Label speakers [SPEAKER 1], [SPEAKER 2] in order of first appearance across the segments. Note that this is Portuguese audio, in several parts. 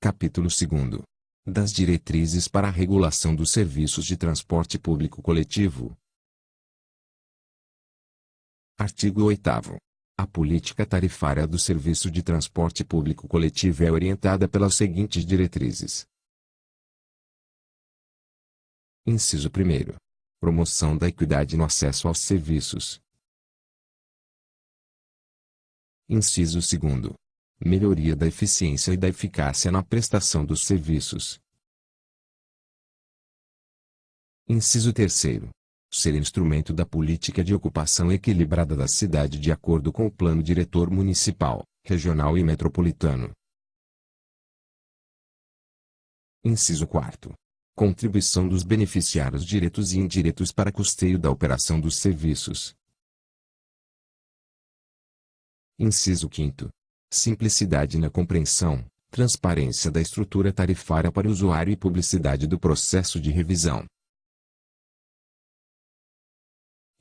[SPEAKER 1] Capítulo 2º. Das diretrizes para a regulação dos serviços de transporte público coletivo. Artigo 8º. A política tarifária do serviço de transporte público coletivo é orientada pelas seguintes diretrizes. Inciso 1º. Promoção da equidade no acesso aos serviços. Inciso 2º. Melhoria da eficiência e da eficácia na prestação dos serviços. Inciso 3º. Ser instrumento da política de ocupação equilibrada da cidade de acordo com o plano diretor municipal, regional e metropolitano. Inciso 4º. Contribuição dos beneficiários diretos e indiretos para custeio da operação dos serviços. Inciso 5º. Simplicidade na compreensão, transparência da estrutura tarifária para o usuário e publicidade do processo de revisão.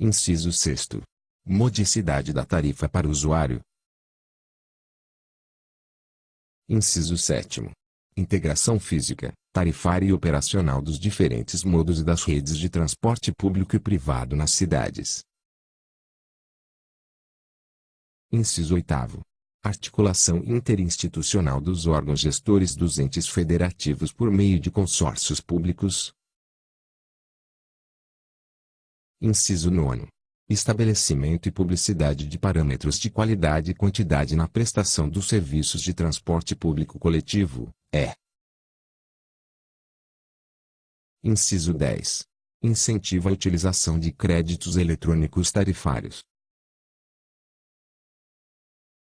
[SPEAKER 1] Inciso 6º. Modicidade da tarifa para o usuário. Inciso 7º. Integração física, tarifária e operacional dos diferentes modos e das redes de transporte público e privado nas cidades. Inciso 8º. Articulação interinstitucional dos órgãos gestores dos entes federativos por meio de consórcios públicos. Inciso 9º. Estabelecimento e publicidade de parâmetros de qualidade e quantidade na prestação dos serviços de transporte público coletivo, Inciso 10. Incentiva a utilização de créditos eletrônicos tarifários.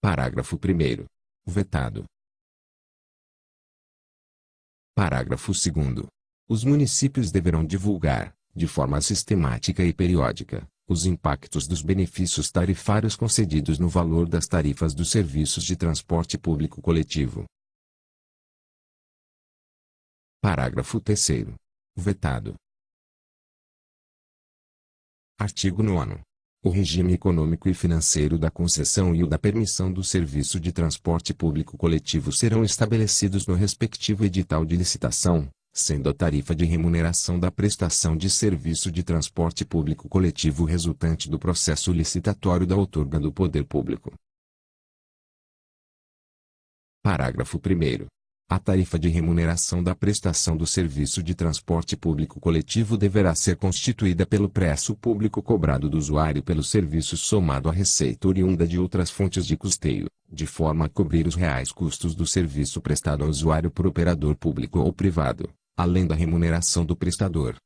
[SPEAKER 1] Parágrafo 1º. Vetado. Parágrafo 2º. Os municípios deverão divulgar, de forma sistemática e periódica, os impactos dos benefícios tarifários concedidos no valor das tarifas dos serviços de transporte público coletivo. Parágrafo 3º. Vetado. Artigo 9º. O regime econômico e financeiro da concessão e o da permissão do serviço de transporte público coletivo serão estabelecidos no respectivo edital de licitação, sendo a tarifa de remuneração da prestação de serviço de transporte público coletivo resultante do processo licitatório da outorga do poder público. Parágrafo 1º. A tarifa de remuneração da prestação do serviço de transporte público coletivo deverá ser constituída pelo preço público cobrado do usuário pelo serviço somado à receita oriunda de outras fontes de custeio, de forma a cobrir os reais custos do serviço prestado ao usuário por operador público ou privado, além da remuneração do prestador.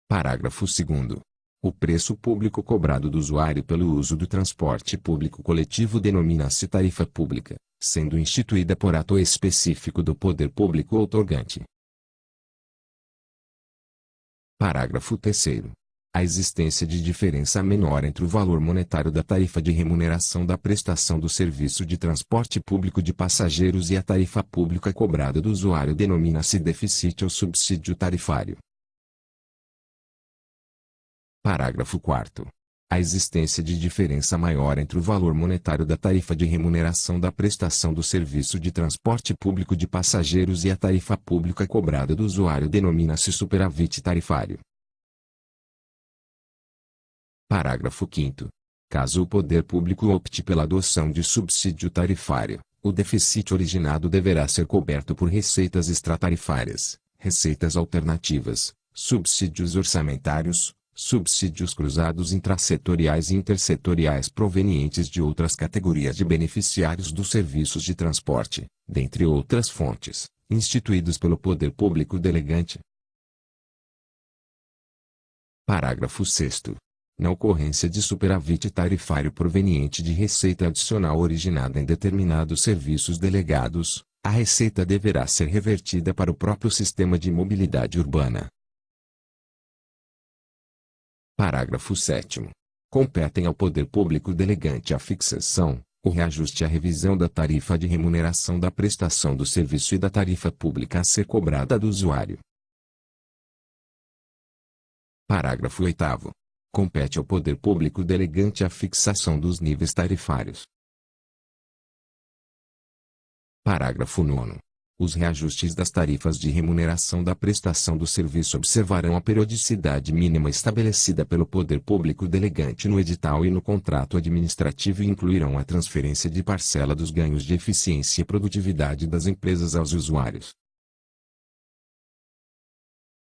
[SPEAKER 1] Parágrafo 2º. O preço público cobrado do usuário pelo uso do transporte público coletivo denomina-se tarifa pública, sendo instituída por ato específico do poder público outorgante. Parágrafo 3º. A existência de diferença menor entre o valor monetário da tarifa de remuneração da prestação do serviço de transporte público de passageiros e a tarifa pública cobrada do usuário denomina-se déficit ou subsídio tarifário. Parágrafo 4º. A existência de diferença maior entre o valor monetário da tarifa de remuneração da prestação do serviço de transporte público de passageiros e a tarifa pública cobrada do usuário denomina-se superávit tarifário. Parágrafo 5º. Caso o poder público opte pela adoção de subsídio tarifário, o déficit originado deverá ser coberto por receitas extratarifárias, receitas alternativas, subsídios orçamentários, subsídios cruzados intrasetoriais e intersetoriais provenientes de outras categorias de beneficiários dos serviços de transporte, dentre outras fontes, instituídos pelo poder público delegante. Parágrafo 6º. Na ocorrência de superávit tarifário proveniente de receita adicional originada em determinados serviços delegados, a receita deverá ser revertida para o próprio sistema de mobilidade urbana. Parágrafo 7º. Competem ao poder público delegante a fixação, o reajuste e a revisão da tarifa de remuneração da prestação do serviço e da tarifa pública a ser cobrada do usuário. Parágrafo 8º. Compete ao poder público delegante a fixação dos níveis tarifários. Parágrafo 9º. Os reajustes das tarifas de remuneração da prestação do serviço observarão a periodicidade mínima estabelecida pelo poder público delegante no edital e no contrato administrativo e incluirão a transferência de parcela dos ganhos de eficiência e produtividade das empresas aos usuários.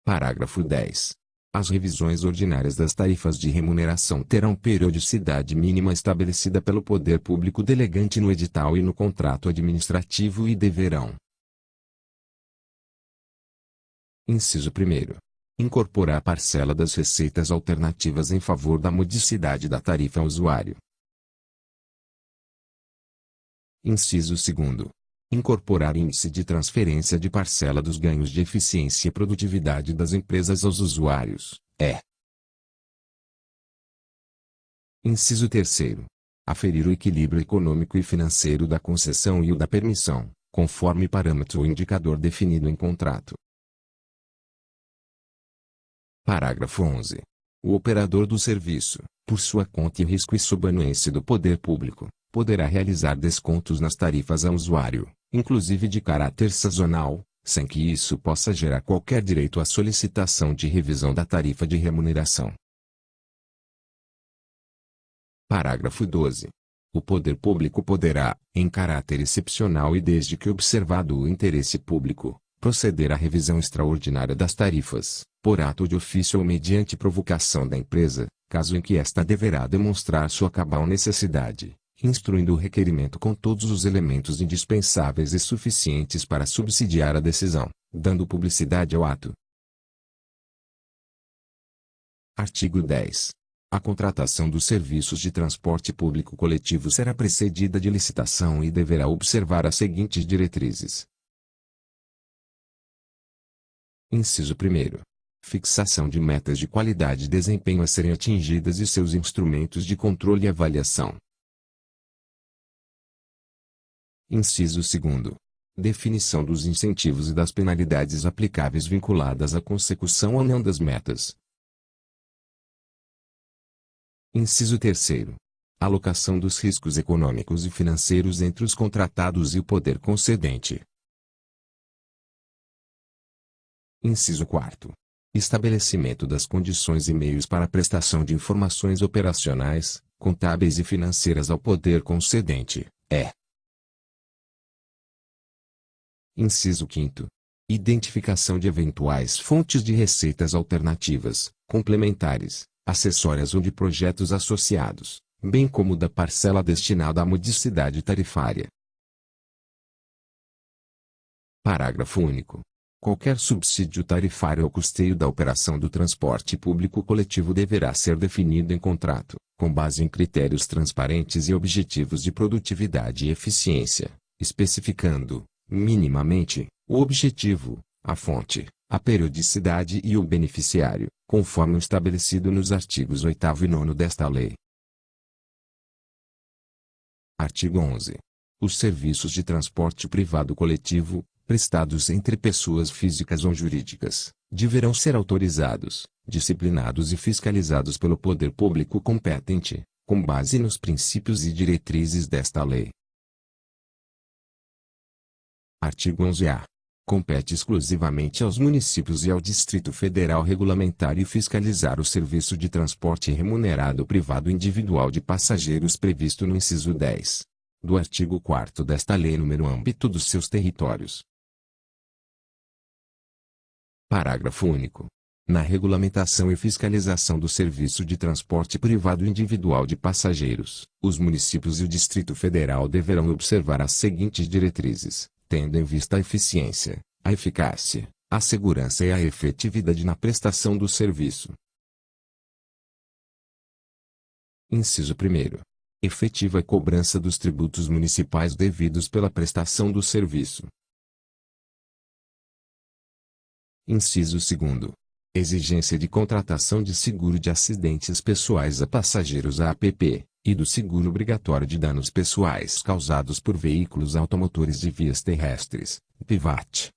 [SPEAKER 1] Parágrafo 10. As revisões ordinárias das tarifas de remuneração terão periodicidade mínima estabelecida pelo poder público delegante no edital e no contrato administrativo e deverão: Inciso 1º. Incorporar a parcela das receitas alternativas em favor da modicidade da tarifa ao usuário. Inciso 2º. Incorporar índice de transferência de parcela dos ganhos de eficiência e produtividade das empresas aos usuários, Inciso 3º. Aferir o equilíbrio econômico e financeiro da concessão e o da permissão, conforme parâmetro ou indicador definido em contrato. Parágrafo 11. O operador do serviço, por sua conta e risco e sob anuência do poder público, poderá realizar descontos nas tarifas ao usuário, inclusive de caráter sazonal, sem que isso possa gerar qualquer direito à solicitação de revisão da tarifa de remuneração. Parágrafo 12. O poder público poderá, em caráter excepcional e desde que observado o interesse público, proceder à revisão extraordinária das tarifas, por ato de ofício ou mediante provocação da empresa, caso em que esta deverá demonstrar sua cabal necessidade, instruindo o requerimento com todos os elementos indispensáveis e suficientes para subsidiar a decisão, dando publicidade ao ato. Artigo 10. A contratação dos serviços de transporte público coletivo será precedida de licitação e deverá observar as seguintes diretrizes. Inciso 1º. Fixação de metas de qualidade e desempenho a serem atingidas e seus instrumentos de controle e avaliação. Inciso 2º. Definição dos incentivos e das penalidades aplicáveis vinculadas à consecução ou não das metas. Inciso 3º. Alocação dos riscos econômicos e financeiros entre os contratados e o poder concedente. Inciso 4º. Estabelecimento das condições e meios para a prestação de informações operacionais, contábeis e financeiras ao poder concedente, Inciso 5º. Identificação de eventuais fontes de receitas alternativas, complementares, acessórias ou de projetos associados, bem como da parcela destinada à modicidade tarifária. Parágrafo único. Qualquer subsídio tarifário ao custeio da operação do transporte público coletivo deverá ser definido em contrato, com base em critérios transparentes e objetivos de produtividade e eficiência, especificando, minimamente, o objetivo, a fonte, a periodicidade e o beneficiário, conforme o estabelecido nos artigos 8º e 9º desta lei. Artigo 11. Os serviços de transporte privado coletivo, prestados entre pessoas físicas ou jurídicas, deverão ser autorizados, disciplinados e fiscalizados pelo poder público competente, com base nos princípios e diretrizes desta lei. Artigo 11-A. Compete exclusivamente aos municípios e ao Distrito Federal regulamentar e fiscalizar o serviço de transporte remunerado privado individual de passageiros previsto no inciso 10 do artigo 4º desta lei no âmbito dos seus territórios. Parágrafo único. Na regulamentação e fiscalização do serviço de transporte privado individual de passageiros, os municípios e o Distrito Federal deverão observar as seguintes diretrizes, tendo em vista a eficiência, a eficácia, a segurança e a efetividade na prestação do serviço. Inciso 1º. Efetiva cobrança dos tributos municipais devidos pela prestação do serviço. Inciso 2º. Exigência de contratação de seguro de acidentes pessoais a passageiros APP, e do seguro obrigatório de danos pessoais causados por veículos automotores de vias terrestres, PVAT.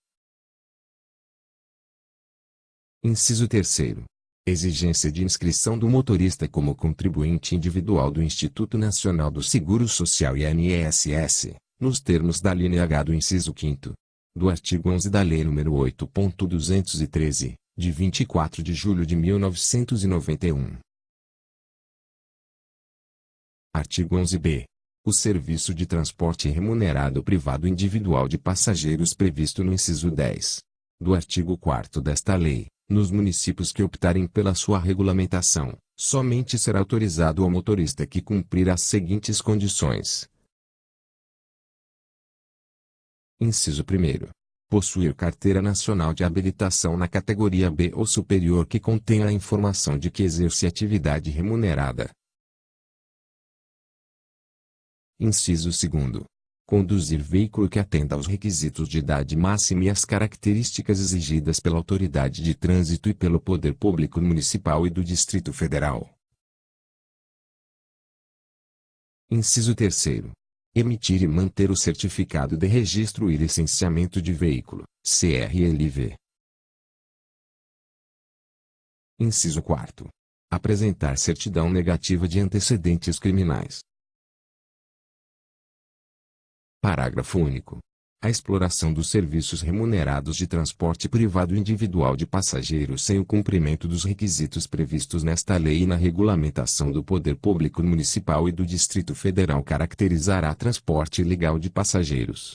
[SPEAKER 1] Inciso 3º. Exigência de inscrição do motorista como contribuinte individual do Instituto Nacional do Seguro Social INSS, nos termos da linha H do inciso 5º do artigo 11 da Lei nº 8.213, de 24 de julho de 1991. Artigo 11b. O serviço de transporte remunerado privado individual de passageiros previsto no inciso 10 do artigo 4º desta lei, nos municípios que optarem pela sua regulamentação, somente será autorizado ao motorista que cumprir as seguintes condições. Inciso 1º. Possuir carteira nacional de habilitação na categoria B ou superior que contenha a informação de que exerce atividade remunerada. Inciso 2º. Conduzir veículo que atenda aos requisitos de idade máxima e às características exigidas pela Autoridade de Trânsito e pelo Poder Público Municipal e do Distrito Federal. Inciso 3º. Emitir e manter o Certificado de Registro e Licenciamento de Veículo, CRLV. Inciso 4º. Apresentar certidão negativa de antecedentes criminais. Parágrafo único. A exploração dos serviços remunerados de transporte privado individual de passageiros sem o cumprimento dos requisitos previstos nesta lei e na regulamentação do Poder Público Municipal e do Distrito Federal caracterizará transporte ilegal de passageiros.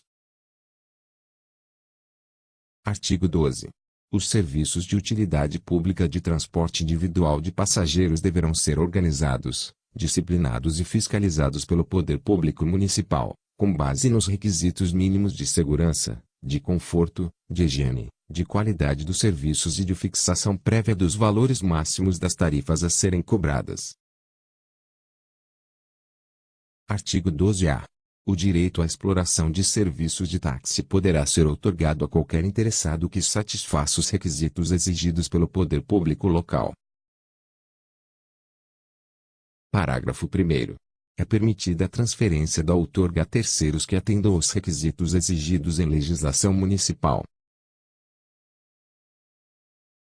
[SPEAKER 1] Artigo 12. Os serviços de utilidade pública de transporte individual de passageiros deverão ser organizados, disciplinados e fiscalizados pelo Poder Público Municipal, com base nos requisitos mínimos de segurança, de conforto, de higiene, de qualidade dos serviços e de fixação prévia dos valores máximos das tarifas a serem cobradas. Artigo 12-A. O direito à exploração de serviços de táxi poderá ser outorgado a qualquer interessado que satisfaça os requisitos exigidos pelo poder público local. Parágrafo 1º. É permitida a transferência da outorga a terceiros que atendam aos requisitos exigidos em legislação municipal.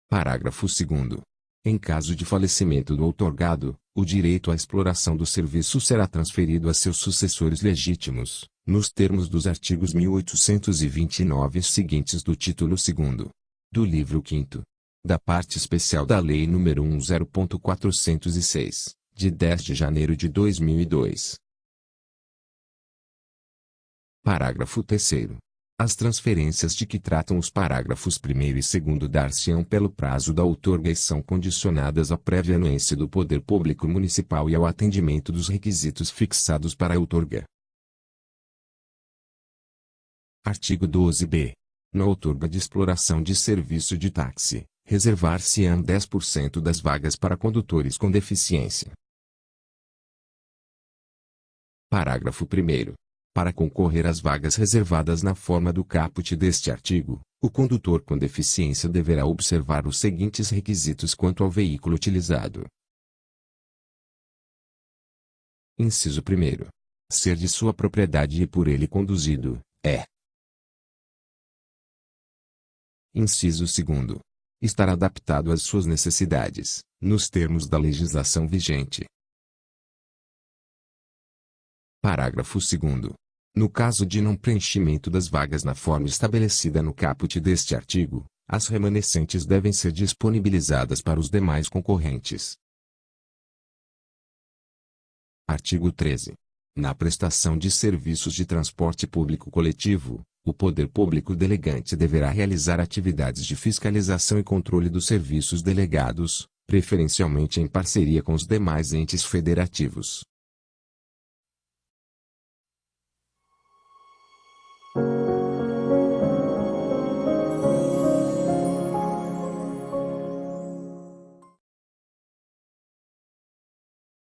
[SPEAKER 1] Parágrafo 2º. Em caso de falecimento do outorgado, o direito à exploração do serviço será transferido a seus sucessores legítimos, nos termos dos artigos 1829 e seguintes do título 2º do livro 5º da parte especial da Lei nº 10.406. de 10 de janeiro de 2002. Parágrafo 3º. As transferências de que tratam os parágrafos 1º e 2º dar-se-ão pelo prazo da outorga e são condicionadas à prévia anuência do Poder Público Municipal e ao atendimento dos requisitos fixados para a outorga. Artigo 12b. Na outorga de exploração de serviço de táxi, reservar-se-ão 10% das vagas para condutores com deficiência. Parágrafo 1º. Para concorrer às vagas reservadas na forma do caput deste artigo, o condutor com deficiência deverá observar os seguintes requisitos quanto ao veículo utilizado. Inciso 1º. Ser de sua propriedade e por ele conduzido, é. Inciso 2º. Estar adaptado às suas necessidades, nos termos da legislação vigente. Parágrafo 2º. No caso de não preenchimento das vagas na forma estabelecida no caput deste artigo, as remanescentes devem ser disponibilizadas para os demais concorrentes. Artigo 13. Na prestação de serviços de transporte público coletivo, o poder público delegante deverá realizar atividades de fiscalização e controle dos serviços delegados, preferencialmente em parceria com os demais entes federativos.